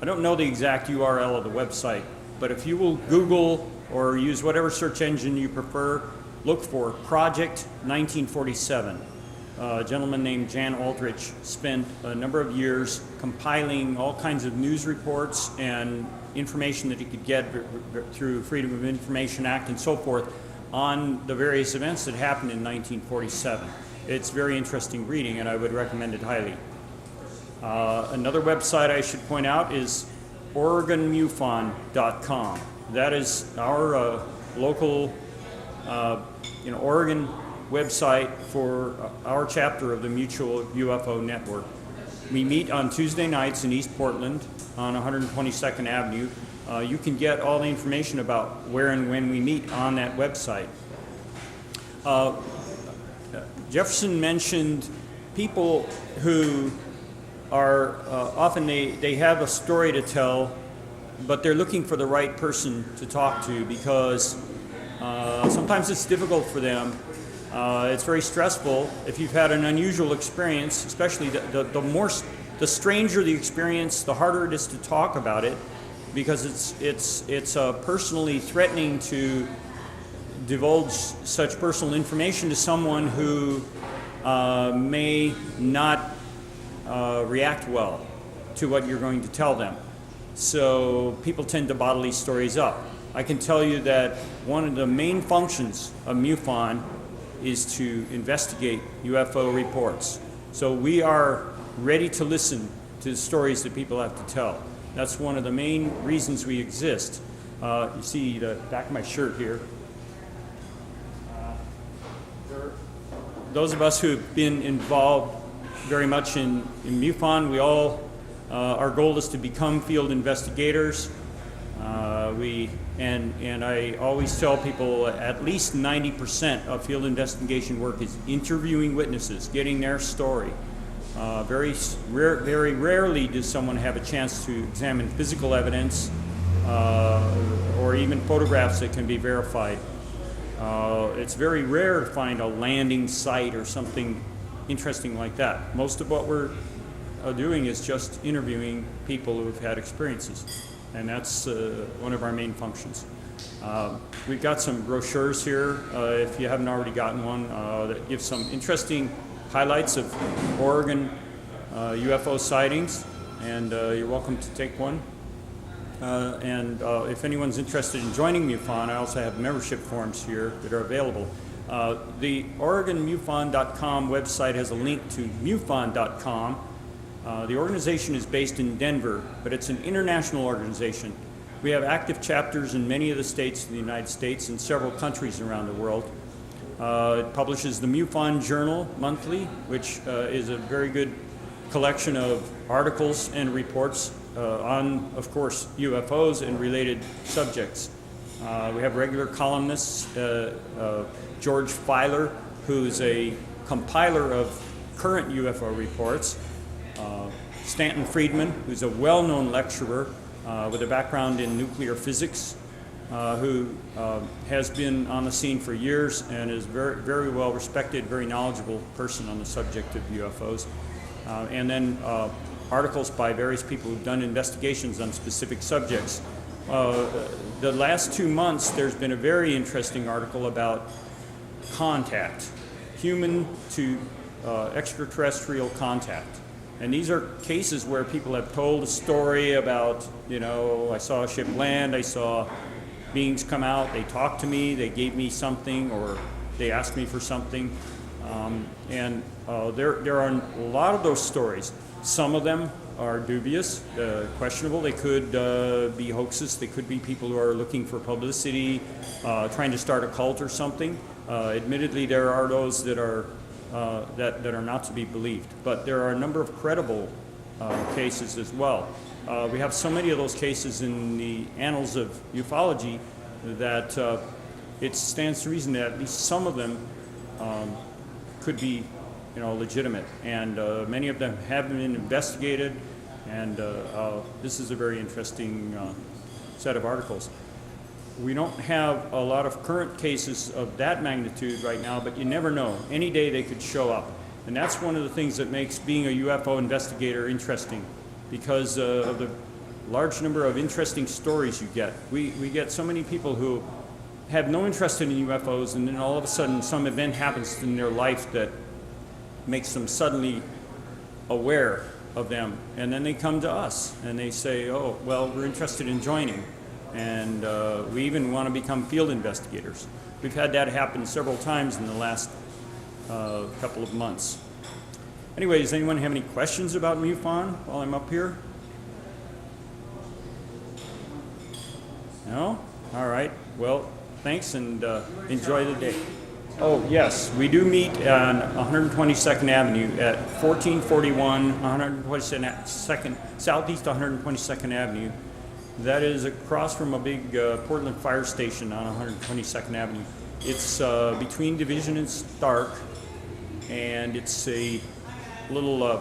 I don't know the exact URL of the website, but if you will Google or use whatever search engine you prefer, look for Project 1947. A gentleman named Jan Aldrich spent a number of years compiling all kinds of news reports and information that he could get through Freedom of Information Act and so forth on the various events that happened in 1947. It's very interesting reading, and I would recommend it highly. Another website I should point out is OregonMUFON.com. That is our local, Oregon website for our chapter of the Mutual UFO Network. We meet on Tuesday nights in East Portland on 122nd Avenue. You can get all the information about where and when we meet on that website. Jefferson mentioned people who are often they have a story to tell, but they're looking for the right person to talk to because sometimes it's difficult for them. It's very stressful. If you've had an unusual experience, especially the stranger the experience, the harder it is to talk about it, because it's personally threatening to divulge such personal information to someone who may not react well to what you're going to tell them. So people tend to bottle these stories up. I can tell you that one of the main functions of MUFON is to investigate UFO reports. So we are ready to listen to the stories that people have to tell. That's one of the main reasons we exist. You see the back of my shirt here. Those of us who have been involved very much in MUFON, we all, our goal is to become field investigators. And I always tell people at least 90% of field investigation work is interviewing witnesses, getting their story. Very rarely does someone have a chance to examine physical evidence or even photographs that can be verified. It's very rare to find a landing site or something interesting like that. Most of what we're doing is just interviewing people who have had experiences, and that's one of our main functions. We've got some brochures here, if you haven't already gotten one, that gives some interesting highlights of Oregon UFO sightings, and you're welcome to take one. And if anyone's interested in joining MUFON, I also have membership forms here that are available. The OregonMUFON.com website has a link to MUFON.com. The organization is based in Denver, but it's an international organization. We have active chapters in many of the states of the United States and several countries around the world. It publishes the MUFON Journal monthly, which is a very good collection of articles and reports on, of course, UFOs and related subjects. We have regular columnists, George Filer, who's a compiler of current UFO reports, Stanton Friedman, who's a well-known lecturer with a background in nuclear physics, who has been on the scene for years and is very, very well respected, very knowledgeable person on the subject of UFOs. And then articles by various people who've done investigations on specific subjects. The last 2 months, there's been a very interesting article about contact, human to extraterrestrial contact. And these are cases where people have told a story about, you know, I saw a ship land, I saw beings come out, they talked to me, they gave me something, or they asked me for something. And there are a lot of those stories. Some of them are dubious, questionable. They could be hoaxes. They could be people who are looking for publicity, trying to start a cult or something. Admittedly, there are those that are that are not to be believed. But there are a number of credible cases as well. We have so many of those cases in the annals of ufology that it stands to reason that at least some of them could be, you know, legitimate. And many of them have been investigated. And this is a very interesting set of articles. We don't have a lot of current cases of that magnitude right now, but you never know. Any day they could show up. And that's one of the things that makes being a UFO investigator interesting, because of the large number of interesting stories you get. We get so many people who have no interest in UFOs, and then all of a sudden some event happens in their life that makes them suddenly aware of them. And then they come to us and they say, oh, well, we're interested in joining. And we even want to become field investigators. We've had that happen several times in the last couple of months. Anyway, does anyone have any questions about MUFON while I'm up here? No? All right. Well, thanks, and enjoy the day. Oh, yes. We do meet on 122nd Avenue at 1441 122nd, Southeast 122nd Avenue. That is across from a big Portland fire station on 122nd Avenue. It's between Division and Stark, and it's a little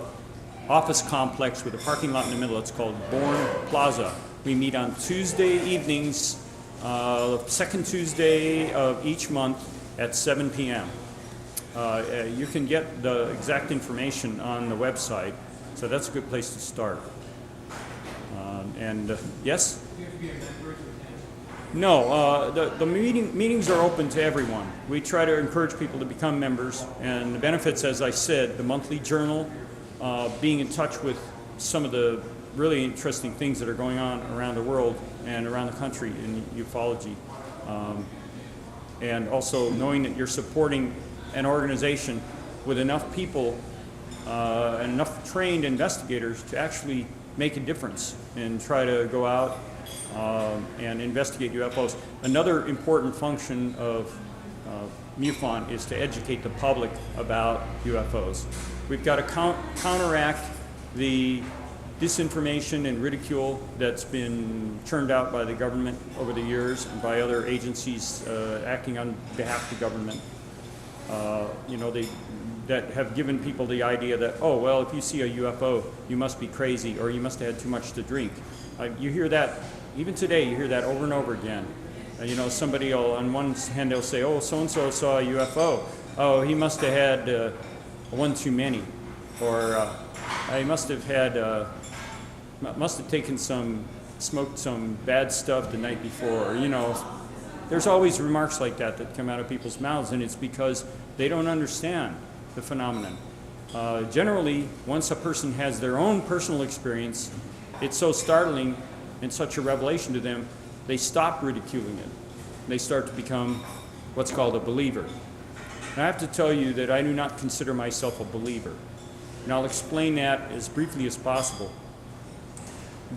office complex with a parking lot in the middle. It's called Bourne Plaza. We meet on Tuesday evenings, second Tuesday of each month at 7 p.m. You can get the exact information on the website, so that's a good place to start. Yes? No, the meetings are open to everyone. We try to encourage people to become members, and the benefits, as I said, the monthly journal, being in touch with some of the really interesting things that are going on around the world and around the country in ufology, and also knowing that you're supporting an organization with enough people and enough trained investigators to actually make a difference and try to go out and investigate UFOs. Another important function of MUFON is to educate the public about UFOs. We've got to counteract the disinformation and ridicule that's been churned out by the government over the years and by other agencies acting on behalf of the government. That have given people the idea that, oh, well, if you see a UFO, you must be crazy or you must have had too much to drink. You hear that, even today, you hear that over and over again. Somebody will, on one hand, they'll say, oh, so-and-so saw a UFO. Oh, he must have had one too many. Or he must have smoked some bad stuff the night before. There's always remarks like that come out of people's mouths, and it's because they don't understand the phenomenon. Generally, once a person has their own personal experience, it's so startling and such a revelation to them, they stop ridiculing it. They start to become what's called a believer. And I have to tell you that I do not consider myself a believer. And I'll explain that as briefly as possible.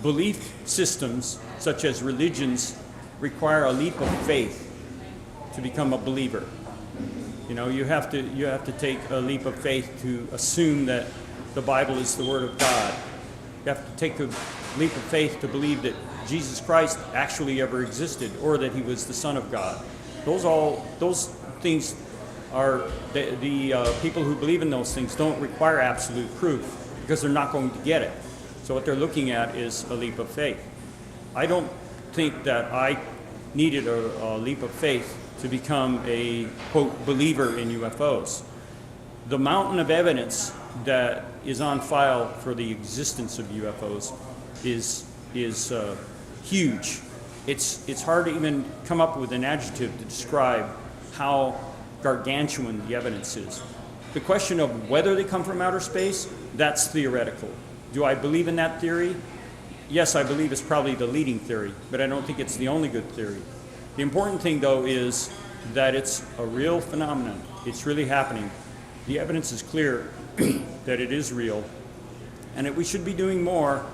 Belief systems, such as religions, require a leap of faith to become a believer. You have to take a leap of faith to assume that the Bible is the Word of God. You have to take a leap of faith to believe that Jesus Christ actually ever existed, or that he was the Son of God. Those things are the people who believe in those things don't require absolute proof, because they're not going to get it. So what they're looking at is a leap of faith. I don't think that I needed a leap of faith to become a, quote, believer in UFOs. The mountain of evidence that is on file for the existence of UFOs is huge. It's hard to even come up with an adjective to describe how gargantuan the evidence is. The question of whether they come from outer space, that's theoretical. Do I believe in that theory? Yes, I believe it's probably the leading theory, but I don't think it's the only good theory. The important thing, though, is that it's a real phenomenon. It's really happening. The evidence is clear that it is real, and that we should be doing more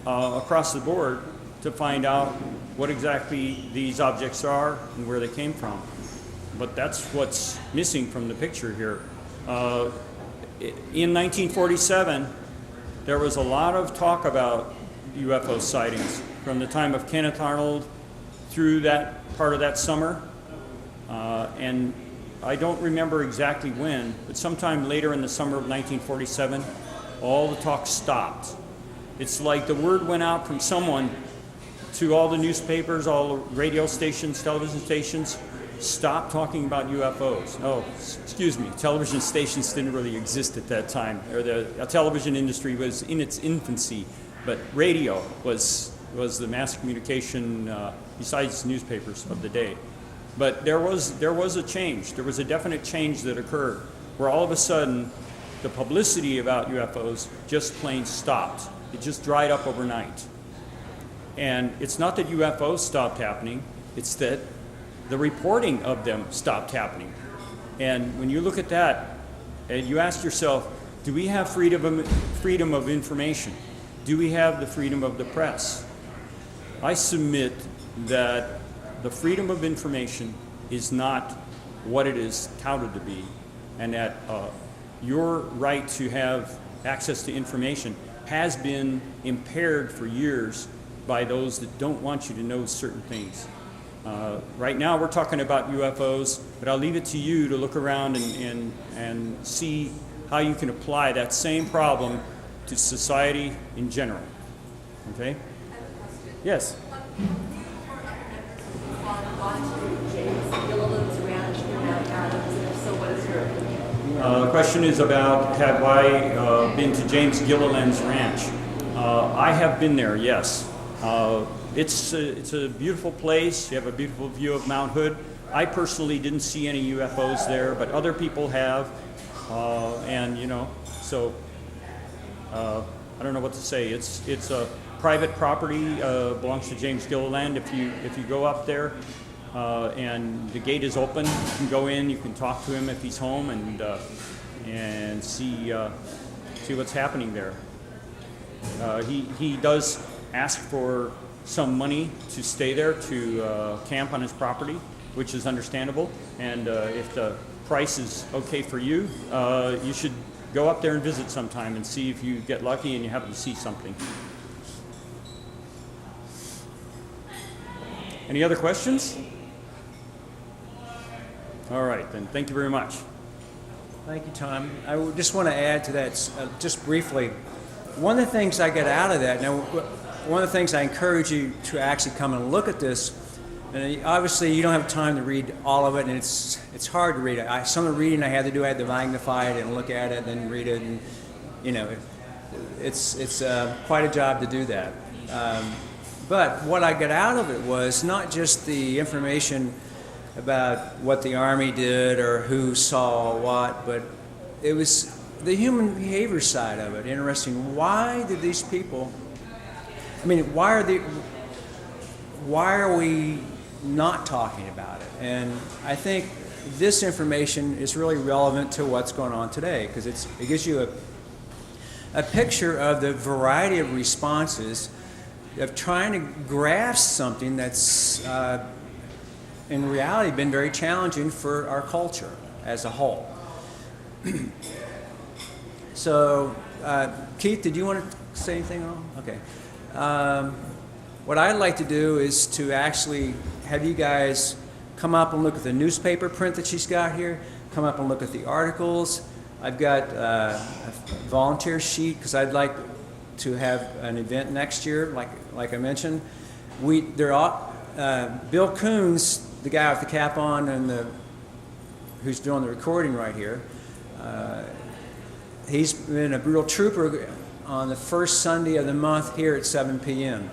across the board to find out what exactly these objects are and where they came from. But that's what's missing from the picture here. In 1947, there was a lot of talk about UFO sightings from the time of Kenneth Arnold through that part of that summer. And I don't remember exactly when, but sometime later in the summer of 1947, all the talk stopped. It's like the word went out from someone to all the newspapers, all the radio stations, television stations, stop talking about UFOs. Oh, excuse me, television stations didn't really exist at that time, or the television industry was in its infancy, but radio was the mass communication besides newspapers of the day. But there was a change. There was a definite change that occurred, where all of a sudden the publicity about UFOs just plain stopped. It just dried up overnight. And it's not that UFOs stopped happening, it's that the reporting of them stopped happening. And when you look at that, and you ask yourself, do we have freedom of information? Do we have the freedom of the press? I submit that the freedom of information is not what it is touted to be, and that your right to have access to information has been impaired for years by those that don't want you to know certain things. Right now we're talking about UFOs, but I'll leave it to you to look around and see how you can apply that same problem to society in general. Okay? Yes? The question is about, have I been to James Gilliland's ranch? I have been there, yes. It's a beautiful place. You have a beautiful view of Mount Hood. I personally didn't see any UFOs there, but other people have. And, you know, so I don't know what to say. It's a private property, belongs to James Gilliland. If you go up there and the gate is open, you can go in, you can talk to him if he's home, and see what's happening there. He does ask for some money to stay there, to camp on his property, which is understandable. And if the price is okay for you, you should go up there and visit sometime and see if you get lucky and you happen to see something. Any other questions? All right, then. Thank you very much. Thank you, Tom. I just want to add to that just briefly. One of the things I get out of that, now, one of the things I encourage you to actually come and look at this, and obviously you don't have time to read all of it, and it's hard to read it. Some of the reading I had to magnify it and look at it and then read it, and you know, it's quite a job to do that. But what I got out of it was not just the information about what the Army did or who saw what, but it was the human behavior side of it. Interesting. Why did these people, I mean, why are we not talking about it? And I think this information is really relevant to what's going on today, because it gives you a picture of the variety of responses of trying to grasp something that's in reality been very challenging for our culture as a whole. So, Keith, did you want to say anything at all? Okay. What I'd like to do is to actually have you guys come up and look at the newspaper print that she's got here, come up and look at the articles. I've got a volunteer sheet because I'd like to have an event next year, like I mentioned. Bill Coons, the guy with the cap on and who's doing the recording right here, he's been a real trooper on the first Sunday of the month here at 7 p.m.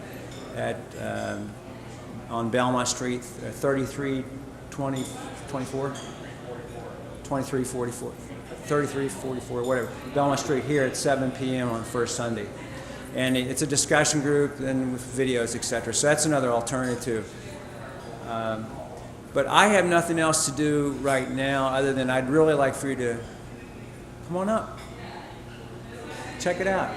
On Belmont Street, 3344, whatever. Belmont Street here at 7 p.m. on the first Sunday. And it's a discussion group and with videos, etc. So that's another alternative. But I have nothing else to do right now other than I'd really like for you to come on up. Check it out.